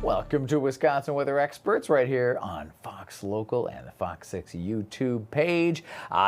Welcome to Wisconsin Weather Experts right here on Fox Local and the Fox 6 YouTube page.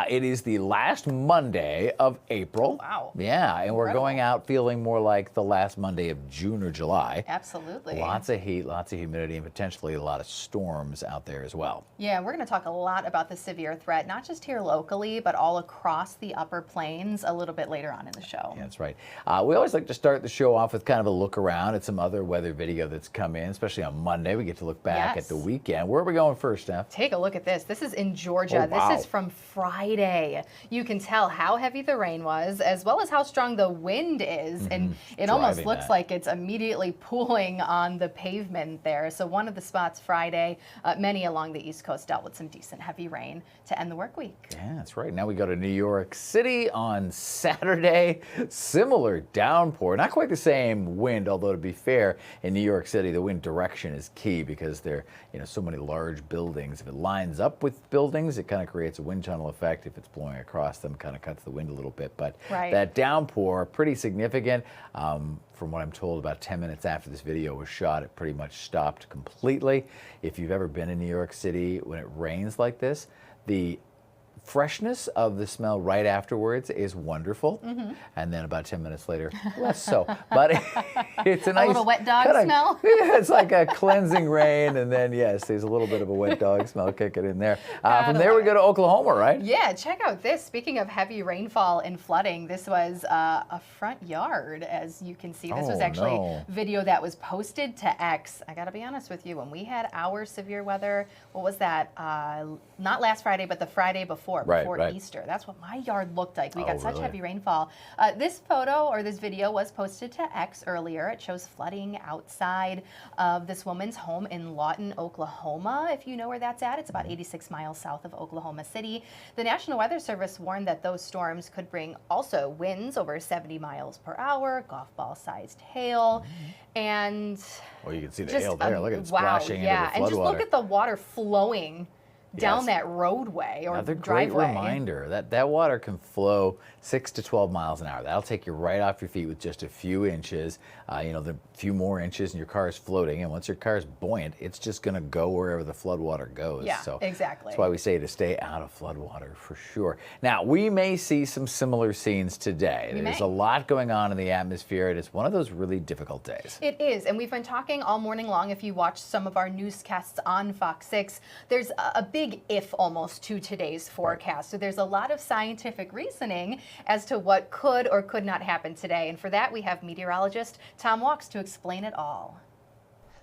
It is the last Monday of April. Wow. Yeah, and we're going out feeling more like the last Monday of June or July. Absolutely. Lots of heat, lots of humidity, and potentially a lot of storms out there as well. Yeah, we're going to talk a lot about the severe threat, not just here locally, but all across the Upper Plains a little bit later on in the show. Yeah, that's right. We always like to start the show off with kind of a look around at some other weather video that's come in, especially on Monday. We get to look back at the weekend. Where are we going first, Steph? Take a look at this. This is in Georgia. Oh, wow. This is from Friday. You can tell how heavy the rain was, as well as how strong the wind is. And it almost looks like it's immediately pooling on the pavement there. So one of the spots Friday, many along the East Coast dealt with some decent heavy rain to end the work week. Yeah, that's right. Now we go to New York City on Saturday. Similar downpour. Not quite the same wind, although to be fair, in New York City, the wind direction is key because there are so many large buildings. If it lines up with buildings, it kind of creates a wind tunnel effect. If it's blowing across them, kind of cuts the wind a little bit. But that downpour, pretty significant. From what I'm told, about 10 minutes after this video was shot, it pretty much stopped completely. If you've ever been in New York City when it rains like this, the freshness of the smell right afterwards is wonderful, and then about 10 minutes later, less so. But it's a nice little wet dog smell. Yeah, it's like a cleansing rain, and then yes, there's a little bit of a wet dog smell kicking in there. From there, we go to Oklahoma, right? Yeah, check out this. Speaking of heavy rainfall and flooding, this was a front yard, as you can see. This was actually video that was posted to X. I got to be honest with you, when we had our severe weather, what was that? Not last Friday, but the Friday before Easter. That's what my yard looked like. We got such heavy rainfall. This photo or this video was posted to X earlier. It shows flooding outside of this woman's home in Lawton, Oklahoma. If you know where that's at, it's about 86 miles south of Oklahoma City. The National Weather Service warned that those storms could bring also winds over 70 miles per hour, golf ball sized hail, and well, you can see the hail there. Look at it splashing into the floodwater. And just look at the water flowing down that roadway or Another driveway. Great reminder that water can flow 6 to 12 miles an hour. That'll take you right off your feet with just a few inches. The few more inches and your car is floating. And once your car is buoyant, it's just going to go wherever the floodwater goes. Yeah, so exactly. That's why we say to stay out of floodwater for sure. Now, we may see some similar scenes today. There's a lot going on in the atmosphere. It is one of those really difficult days. It is. And we've been talking all morning long. If you watch some of our newscasts on Fox 6, there's a big if almost to today's forecast. So there's a lot of scientific reasoning as to what could or could not happen today. And for that, we have meteorologist Tom Walks to explain it all.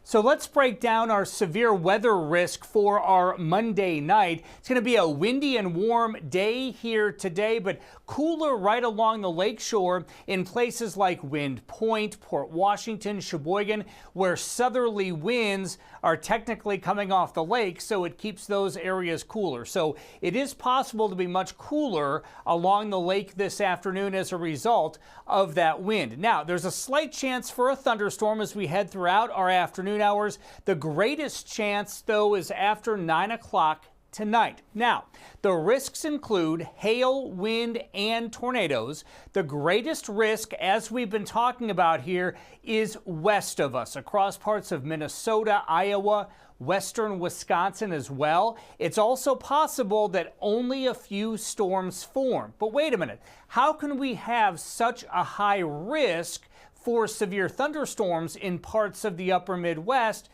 So let's break down our severe weather risk for our Monday night. It's going to be a windy and warm day here today, but cooler right along the lakeshore in places like Wind Point, Port Washington, Sheboygan, where southerly winds are technically coming off the lake, so it keeps those areas cooler. So it is possible to be much cooler along the lake this afternoon as a result of that wind. Now, there's a slight chance for a thunderstorm as we head throughout our afternoon hours. The greatest chance, though, is after 9 o'clock tonight. Now, the risks include hail, wind, and tornadoes. The greatest risk, as we've been talking about here, is west of us, across parts of Minnesota, Iowa, western Wisconsin as well. It's also possible that only a few storms form. But wait a minute, how can we have such a high risk for severe thunderstorms in parts of the upper Midwest,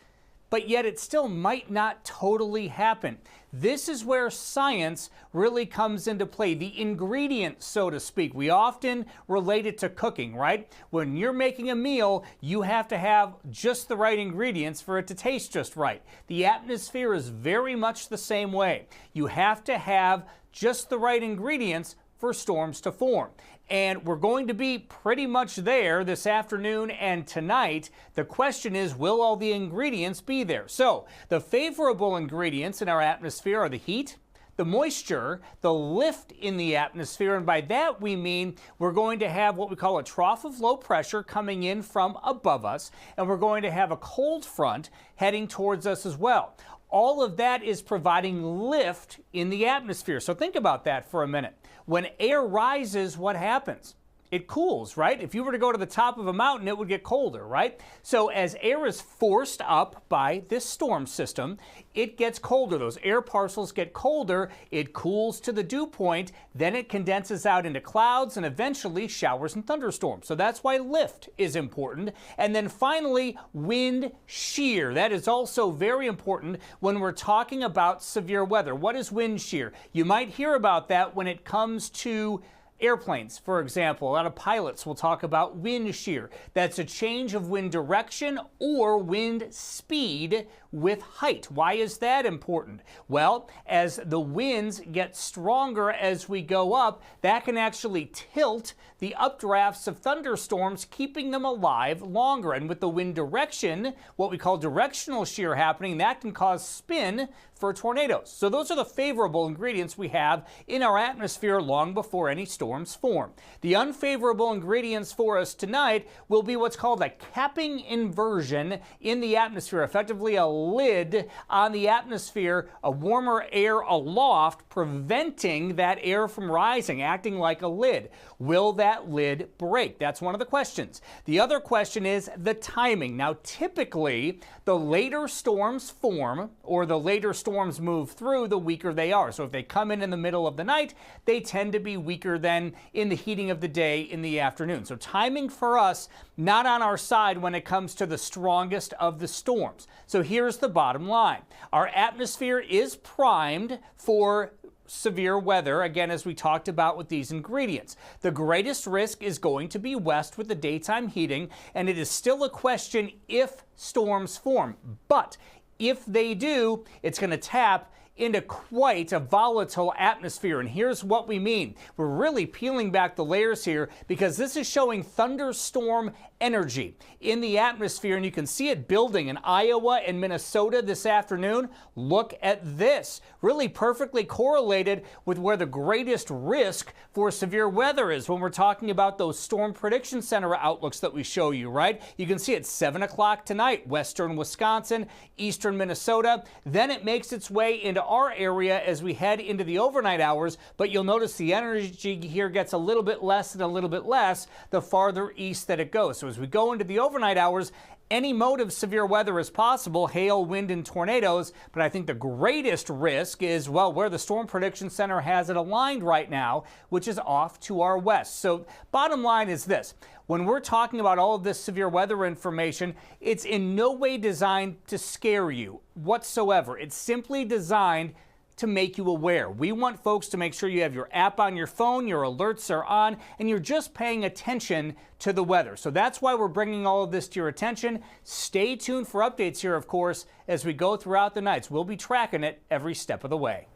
but yet it still might not totally happen? This is where science really comes into play, the ingredients, so to speak. We often relate it to cooking, right? When you're making a meal, you have to have just the right ingredients for it to taste just right. The atmosphere is very much the same way. You have to have just the right ingredients for storms to form. And we're going to be pretty much there this afternoon and tonight. The question is, will all the ingredients be there? So the favorable ingredients in our atmosphere are the heat, the moisture, the lift in the atmosphere, and by that we mean we're going to have what we call a trough of low pressure coming in from above us, and we're going to have a cold front heading towards us as well. All of that is providing lift in the atmosphere. So think about that for a minute. When air rises, what happens? It cools, right? If you were to go to the top of a mountain, it would get colder, right? So as air is forced up by this storm system, it gets colder. Those air parcels get colder. It cools to the dew point. Then it condenses out into clouds and eventually showers and thunderstorms. So that's why lift is important. And then finally, wind shear. That is also very important when we're talking about severe weather. What is wind shear? You might hear about that when it comes to airplanes, for example. A lot of pilots will talk about wind shear. That's a change of wind direction or wind speed with height. Why is that important? Well, as the winds get stronger as we go up, that can actually tilt the updrafts of thunderstorms, keeping them alive longer. And with the wind direction, what we call directional shear happening, that can cause spin for tornadoes. So those are the favorable ingredients we have in our atmosphere long before any storms form. The unfavorable ingredients for us tonight will be what's called a capping inversion in the atmosphere, effectively a lid on the atmosphere, a warmer air aloft, preventing that air from rising, acting like a lid. Will that lid break? That's one of the questions. The other question is the timing. Now, typically, the later storms form or the later storms move through, the weaker they are. So if they come in the middle of the night, they tend to be weaker than in the heating of the day in the afternoon. So timing for us, not on our side when it comes to the strongest of the storms. So here's the bottom line. Our atmosphere is primed for severe weather, again, as we talked about with these ingredients. The greatest risk is going to be west with the daytime heating, and it is still a question if storms form. But if they do, it's going to tap into quite a volatile atmosphere. And here's what we mean. We're really peeling back the layers here because this is showing thunderstorm energy in the atmosphere, and you can see it building in Iowa and Minnesota this afternoon. Look at this. Really perfectly correlated with where the greatest risk for severe weather is when we're talking about those Storm Prediction Center outlooks that we show you, right? You can see it's 7 o'clock tonight, western Wisconsin, eastern Minnesota. Then it makes its way into our area as we head into the overnight hours, but you'll notice the energy here gets a little bit less and a little bit less the farther east that it goes. So as we go into the overnight hours, any mode of severe weather is possible, hail, wind, and tornadoes, but I think the greatest risk is, well, where the Storm Prediction Center has it aligned right now, which is off to our west. So bottom line is this. When we're talking about all of this severe weather information, it's in no way designed to scare you whatsoever. It's simply designed to make you aware. We want folks to make sure you have your app on your phone, your alerts are on, and you're just paying attention to the weather. So that's why we're bringing all of this to your attention. Stay tuned for updates here, of course, as we go throughout the nights. We'll be tracking it every step of the way.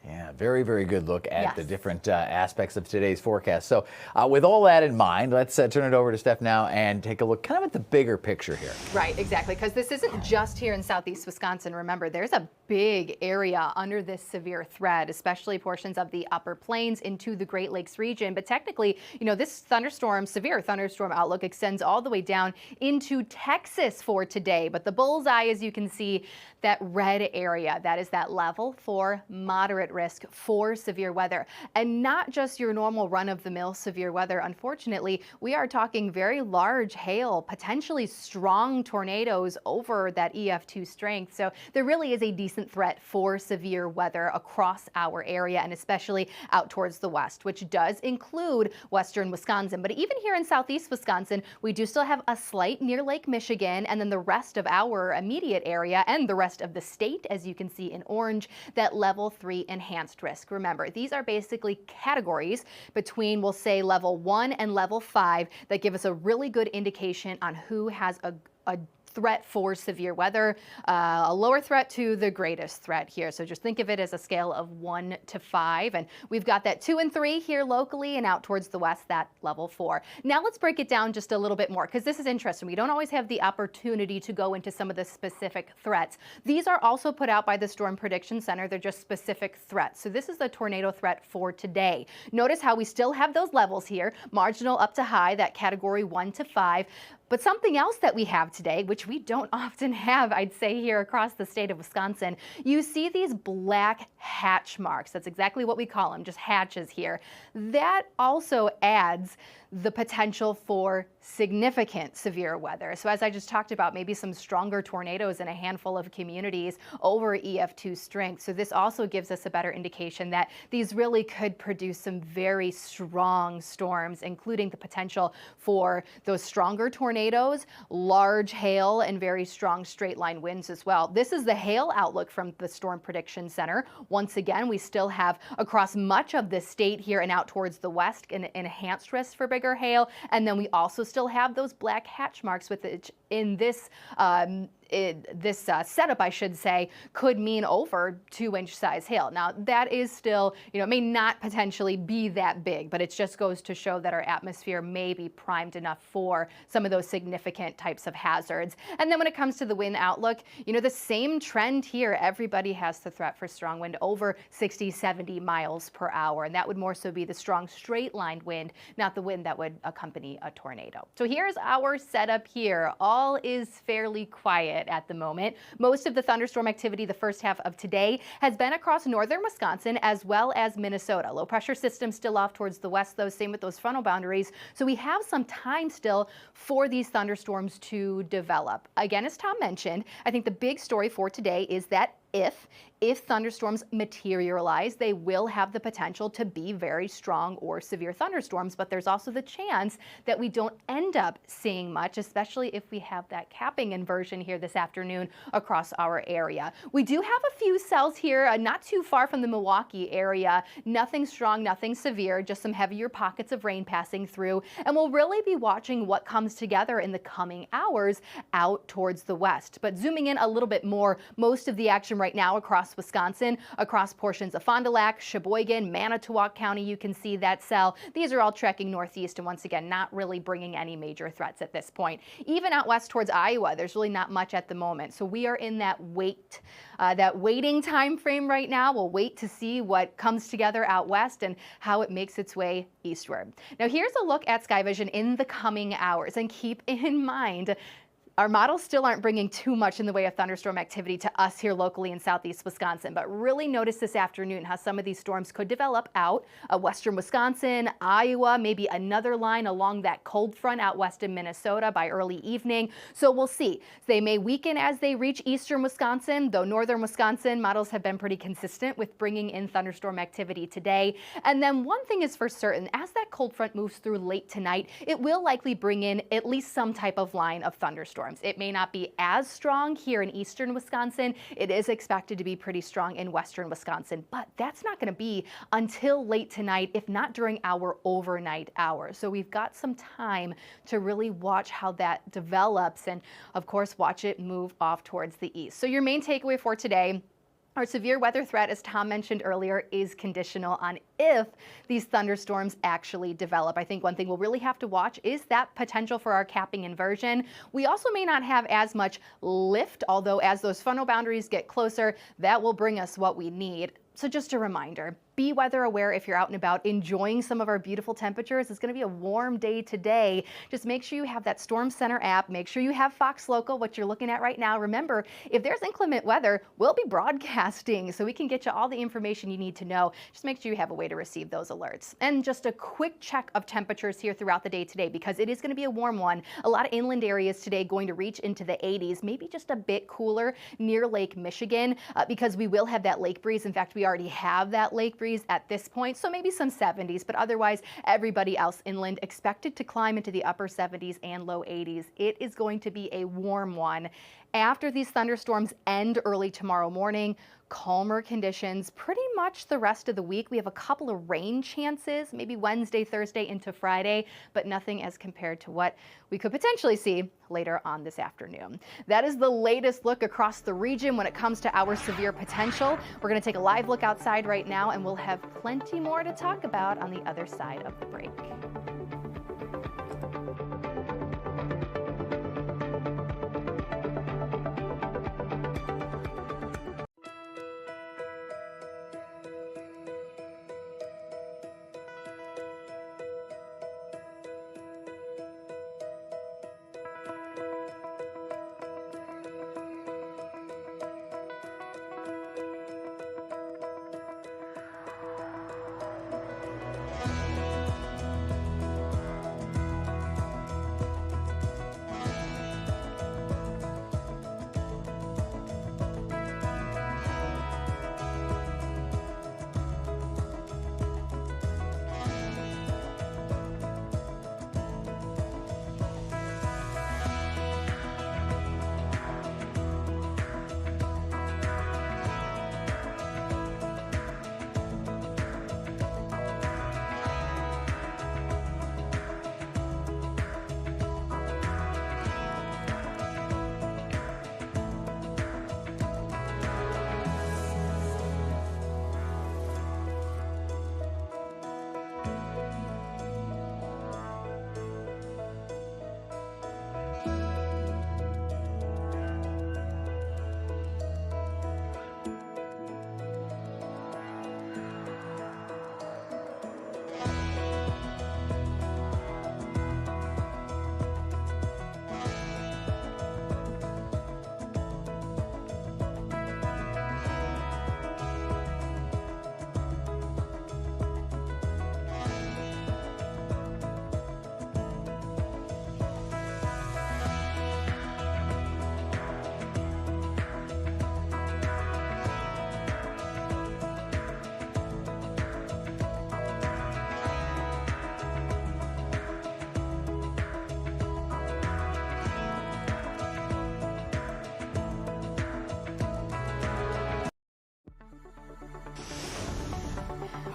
Yeah, very, very good look at the different aspects of today's forecast. So with all that in mind, let's turn it over to Steph now and take a look kind of at the bigger picture here. Right, exactly, because this isn't just here in southeast Wisconsin. Remember, there's a big area under this severe threat, especially portions of the upper plains into the Great Lakes region. But technically, you know, this thunderstorm, severe thunderstorm outlook extends all the way down into Texas for today. But the bullseye, as you can see, that red area, that is that level 4 moderate risk for severe weather. And not just your normal run-of-the-mill severe weather. Unfortunately, we are talking very large hail, potentially strong tornadoes over that EF2 strength. So there really is a decent threat for severe weather across our area, and especially out towards the west, which does include western Wisconsin. But even here in southeast Wisconsin, we do still have a slight near Lake Michigan, and then the rest of our immediate area and the rest of the state, as you can see in orange, that level 3 enhanced risk. Remember, these are basically categories between, we'll say, level 1 and level 5 that give us a really good indication on who has a threat for severe weather, a lower threat to the greatest threat here. So just think of it as a scale of 1 to 5. And we've got that 2 and 3 here locally, and out towards the west, that level 4. Now let's break it down just a little bit more, because this is interesting. We don't always have the opportunity to go into some of the specific threats. These are also put out by the Storm Prediction Center. They're just specific threats. So this is the tornado threat for today. Notice how we still have those levels here, marginal up to high, that category 1 to 5. But something else that we have today, which we don't often have, I'd say, here across the state of Wisconsin, you see these black hatch marks. That's exactly what we call them, just hatches here. That also adds the potential for significant severe weather. So as I just talked about, maybe some stronger tornadoes in a handful of communities over EF2 strength. So this also gives us a better indication that these really could produce some very strong storms, including the potential for those stronger tornadoes, large hail, and very strong straight line winds as well. This is the hail outlook from the Storm Prediction Center. Once again, we still have across much of the state here and out towards the west an enhanced risk for bigger hail. And then we also still have those black hatch marks with it in this setup, I should say, could mean over 2-inch size hail. Now that is still, may not potentially be that big, but it just goes to show that our atmosphere may be primed enough for some of those significant types of hazards. And then when it comes to the wind outlook, the same trend here. Everybody has the threat for strong wind over 60, 70 miles per hour. And that would more so be the strong straight line wind, not the wind that would accompany a tornado. So here's our setup here. All is fairly quiet at the moment. Most of the thunderstorm activity the first half of today has been across northern Wisconsin as well as Minnesota. Low pressure system still off towards the west, though, same with those frontal boundaries. So we have some time still for these thunderstorms to develop. Again, as Tom mentioned, I think the big story for today is that if thunderstorms materialize, they will have the potential to be very strong or severe thunderstorms, but there's also the chance that we don't end up seeing much, especially if we have that capping inversion here this afternoon across our area. We do have a few cells here, not too far from the Milwaukee area. Nothing strong, nothing severe, just some heavier pockets of rain passing through, and we'll really be watching what comes together in the coming hours out towards the west. But zooming in a little bit more, most of the action right now across Wisconsin, across portions of Fond du Lac, Sheboygan, Manitowoc County, you can see that cell. These are all trekking northeast and once again, not really bringing any major threats at this point. Even out west towards Iowa, there's really not much at the moment. So we are in that waiting time frame right now. We'll wait to see what comes together out west and how it makes its way eastward. Now here's a look at sky vision in the coming hours, and keep in mind, our models still aren't bringing too much in the way of thunderstorm activity to us here locally in southeast Wisconsin, but really notice this afternoon how some of these storms could develop out western Wisconsin, Iowa, maybe another line along that cold front out west in Minnesota by early evening. So we'll see. They may weaken as they reach eastern Wisconsin, though northern Wisconsin models have been pretty consistent with bringing in thunderstorm activity today. And then one thing is for certain, as that cold front moves through late tonight, it will likely bring in at least some type of line of thunderstorms. It may not be as strong here in eastern Wisconsin. It is expected to be pretty strong in western Wisconsin, but that's not going to be until late tonight, if not during our overnight hours. So we've got some time to really watch how that develops and, of course, watch it move off towards the east. So your main takeaway for today: our severe weather threat, as Tom mentioned earlier, is conditional on if these thunderstorms actually develop. I think one thing we'll really have to watch is that potential for our capping inversion. We also may not have as much lift, although as those frontal boundaries get closer, that will bring us what we need. So just a reminder, be weather aware if you're out and about enjoying some of our beautiful temperatures. It's going to be a warm day today. Just make sure you have that Storm Center app. Make sure you have Fox Local, what you're looking at right now. Remember, if there's inclement weather, we'll be broadcasting so we can get you all the information you need to know. Just make sure you have a way to receive those alerts. And just a quick check of temperatures here throughout the day today, because it is going to be a warm one. A lot of inland areas today going to reach into the 80s, maybe just a bit cooler near Lake Michigan, because we will have that lake breeze. In fact, we already have that lake breeze at this point, so maybe some 70s, but otherwise everybody else inland expected to climb into the upper 70s and low 80s. It is going to be a warm one. After these thunderstorms end early tomorrow morning, calmer conditions pretty much the rest of the week. We have a couple of rain chances, maybe Wednesday, Thursday into Friday, but nothing as compared to what we could potentially see later on this afternoon. That is the latest look across the region when it comes to our severe potential. We're going to take a live look outside right now, and we'll have plenty more to talk about on the other side of the break.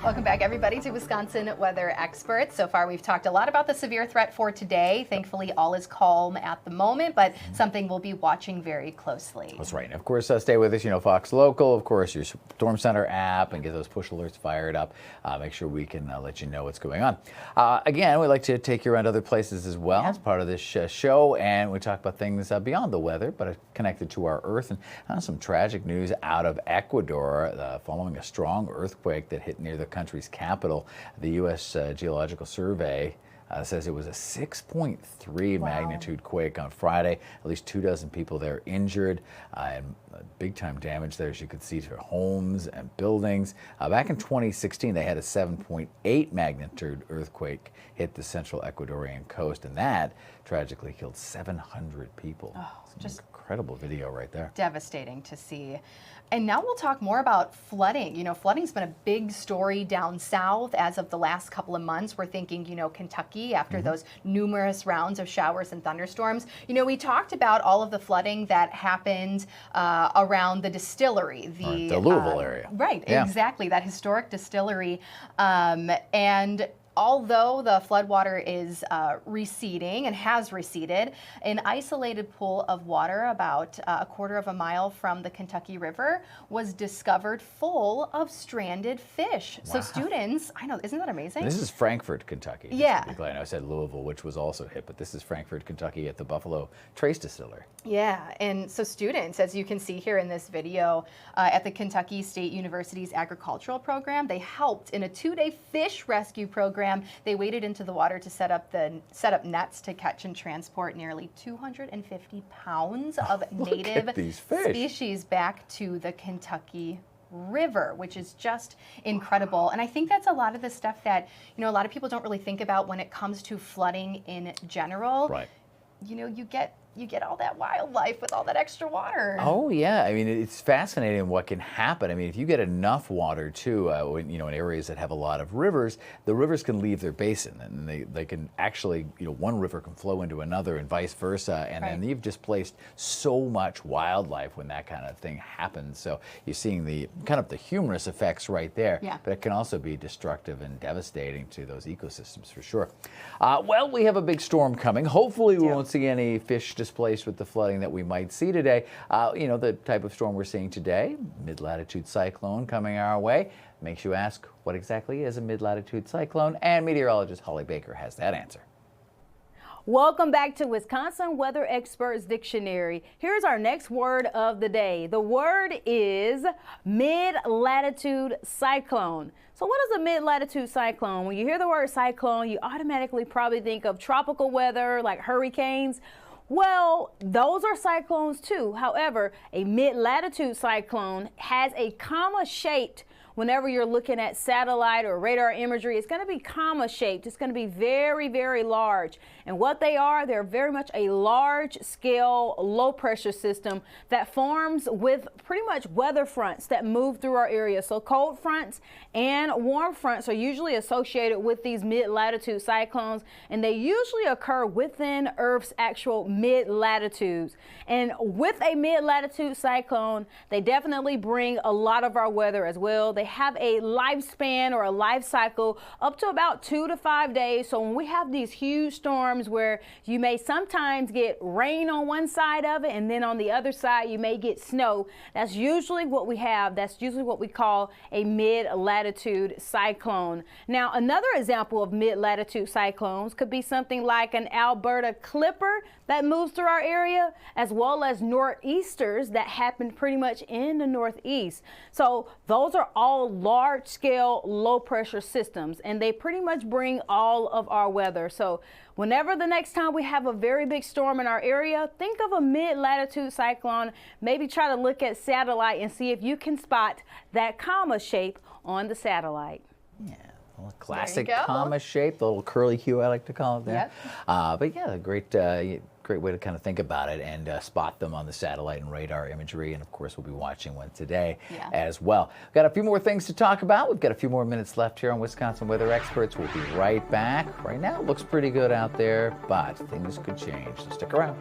Welcome back, everybody, to Wisconsin Weather Experts. So far, we've talked a lot about the severe threat for today. Thankfully, all is calm at the moment, but something we'll be watching very closely. That's right. And of course, stay with us. You know, Fox Local, of course, your Storm Center app, and get those push alerts fired up. Make sure we can let you know what's going on. Again, we'd like to take you around other places as well as part of this show, and we talk about things beyond the weather, but connected to our Earth, and some tragic news out of Ecuador following a strong earthquake that hit near the country's capital. The U.S. Geological Survey says it was a 6.3 magnitude quake on Friday. At least 24 people there injured, and big time damage there, as you could see, to homes and buildings. Back in 2016, they had a 7.8 magnitude earthquake hit the central Ecuadorian coast, and that tragically killed 700 people. Oh, just incredible video right there. Devastating to see. And now we'll talk more about flooding. You know, flooding's been a big story down south as of the last couple of months. We're thinking, you know, Kentucky after those numerous rounds of showers and thunderstorms. You know, we talked about all of the flooding that happened around the distillery. The Louisville area. Right, exactly, that historic distillery. And although the floodwater is receding and has receded, an isolated pool of water about a quarter of a mile from the Kentucky River was discovered full of stranded fish. Wow. So students, I know, isn't that amazing? This is Frankfort, Kentucky. Yeah. I know I said Louisville, which was also hit, but this is Frankfort, Kentucky at the Buffalo Trace Distillery. Yeah, and so students, as you can see here in this video, at the Kentucky State University's agricultural program, they helped in a 2-day fish rescue program. They waded into the water to set up nets to catch and transport nearly 250 pounds of native species back to the Kentucky River, which is just incredible. And I think that's a lot of the stuff that, you know, a lot of people don't really think about when it comes to flooding in general. Right. You know, you get all that wildlife with all that extra water. Oh yeah, I mean, it's fascinating what can happen. I mean, if you get enough water too, you know, in areas that have a lot of rivers, the rivers can leave their basin, and they can actually, you know, one river can flow into another and vice versa, and then you've displaced so much wildlife when that kind of thing happens. So you're seeing the kind of the humorous effects right there, but it can also be destructive and devastating to those ecosystems for sure. Well, we have a big storm coming. Hopefully we won't see any fish displaced with the flooding that we might see today. You know, the type of storm we're seeing today, mid-latitude cyclone coming our way. Makes you ask, what exactly is a mid-latitude cyclone? And meteorologist Holly Baker has that answer. Welcome back to Wisconsin Weather Experts Dictionary. Here's our next word of the day. The word is mid-latitude cyclone. So what is a mid-latitude cyclone? When you hear the word cyclone, you automatically probably think of tropical weather like hurricanes. Well, those are cyclones too. However, a mid-latitude cyclone has a comma-shaped, whenever you're looking at satellite or radar imagery, it's going to be comma-shaped. It's going to be very, very large. And what they are, they're very much a large-scale, low-pressure system that forms with pretty much weather fronts that move through our area. So cold fronts and warm fronts are usually associated with these mid-latitude cyclones, and they usually occur within Earth's actual mid-latitudes. And with a mid-latitude cyclone, they definitely bring a lot of our weather as well. They have a lifespan or a life cycle up to about 2 to 5 days. So when we have these huge storms where you may sometimes get rain on one side of it and then on the other side you may get snow, that's usually what we have. That's usually what we call a mid-latitude cyclone. Now, another example of mid-latitude cyclones could be something like an Alberta Clipper that moves through our area, as well as nor'easters that happen pretty much in the northeast. So those are all large-scale, low-pressure systems, and they pretty much bring all of our weather. So whenever the next time we have a very big storm in our area, think of a mid-latitude cyclone. Maybe try to look at satellite and see if you can spot that comma shape on the satellite. Yeah. Classic comma shape, the little curly Q I like to call it there. Yep. But yeah, great way to kind of think about it and spot them on the satellite and radar imagery. And of course, we'll be watching one today as well. We've got a few more things to talk about. We've got a few more minutes left here on Wisconsin Weather Experts. We'll be right back. Right now, it looks pretty good out there, but things could change. So stick around.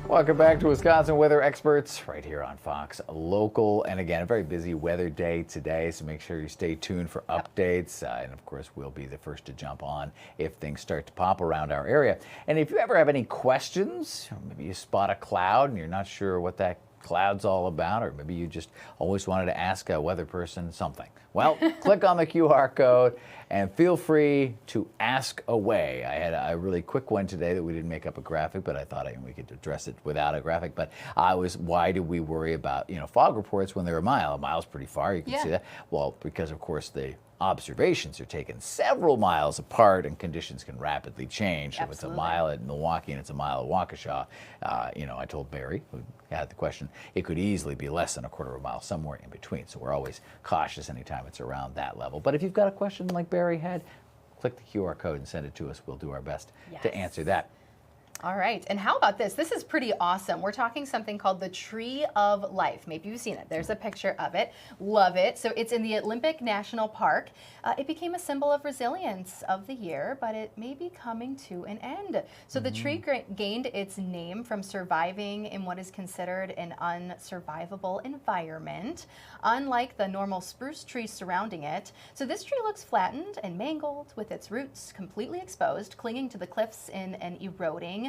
Welcome back to Wisconsin Weather Experts right here on Fox Local. And again, a very busy weather day today, so make sure you stay tuned for updates. And of course, we'll be the first to jump on if things start to pop around our area. And if you ever have any questions, or maybe you spot a cloud and you're not sure what that cloud's all about, or maybe you just always wanted to ask a weather person something. Well, click on the QR code and feel free to ask away. I had a really quick one today that we didn't make up a graphic, but I thought we could address it without a graphic. But why do we worry about, fog reports when they're a mile? A mile's pretty far, you can see that. Well, because of course the observations are taken several miles apart and conditions can rapidly change. So if it's a mile at Milwaukee and it's a mile at Waukesha, I told Barry, who had the question, it could easily be less than a quarter of a mile, somewhere in between. So we're always cautious anytime it's around that level. But if you've got a question like Barry had, click the QR code and send it to us. We'll do our best to answer that. All right, and how about this? This is pretty awesome. We're talking something called the Tree of Life. Maybe you've seen it. There's a picture of it. Love it. So it's in the Olympic National Park. It became a symbol of resilience of the year, but it may be coming to an end. So the tree gained its name from surviving in what is considered an unsurvivable environment, unlike the normal spruce tree surrounding it. So this tree looks flattened and mangled with its roots completely exposed, clinging to the cliffs in an eroding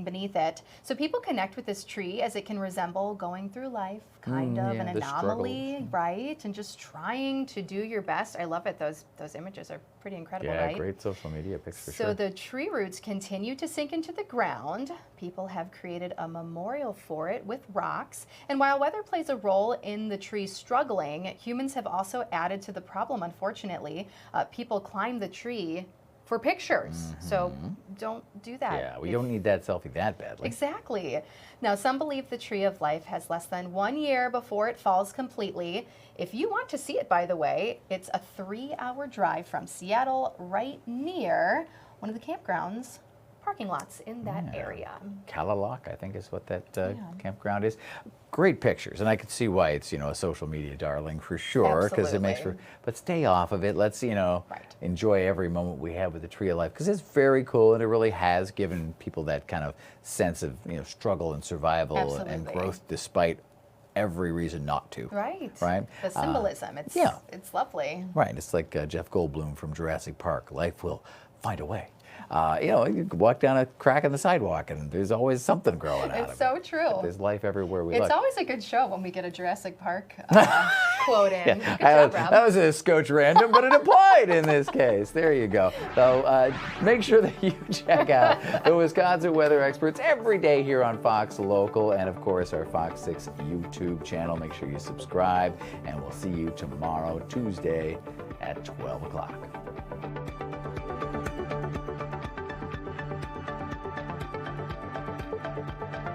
beneath it. So people connect with this tree as it can resemble going through life, kind of an anomaly, right? And just trying to do your best. I love it. Those images are pretty incredible, right? Yeah, great social media pics for sure. So the tree roots continue to sink into the ground. People have created a memorial for it with rocks. And while weather plays a role in the tree struggling, humans have also added to the problem, unfortunately. People climb the tree for pictures. So don't do that. Yeah, we don't need that selfie that badly. Exactly. Now, some believe the Tree of Life has less than 1 year before it falls completely. If you want to see it, by the way, it's a 3-hour drive from Seattle, right near one of the campgrounds parking lots in that area. Kalalock, I think is what that campground is. Great pictures, and I could see why it's a social media darling for sure, because it makes for. But stay off of it. Let's enjoy every moment we have with the Tree of Life, because it's very cool, and it really has given people that kind of sense of struggle and survival and growth despite every reason not to. Right. Right. The symbolism. It's lovely. Right. It's like Jeff Goldblum from Jurassic Park. Life will find a way. You can walk down a crack in the sidewalk and there's always something growing out of it. It's so true. There's life everywhere we look. It's always a good show when we get a Jurassic Park quote in. Good job, Rob. That was a scotch random, but it applied in this case. There you go. So make sure that you check out the Wisconsin Weather Experts every day here on Fox Local and, of course, our Fox 6 YouTube channel. Make sure you subscribe, and we'll see you tomorrow, Tuesday at 12 o'clock.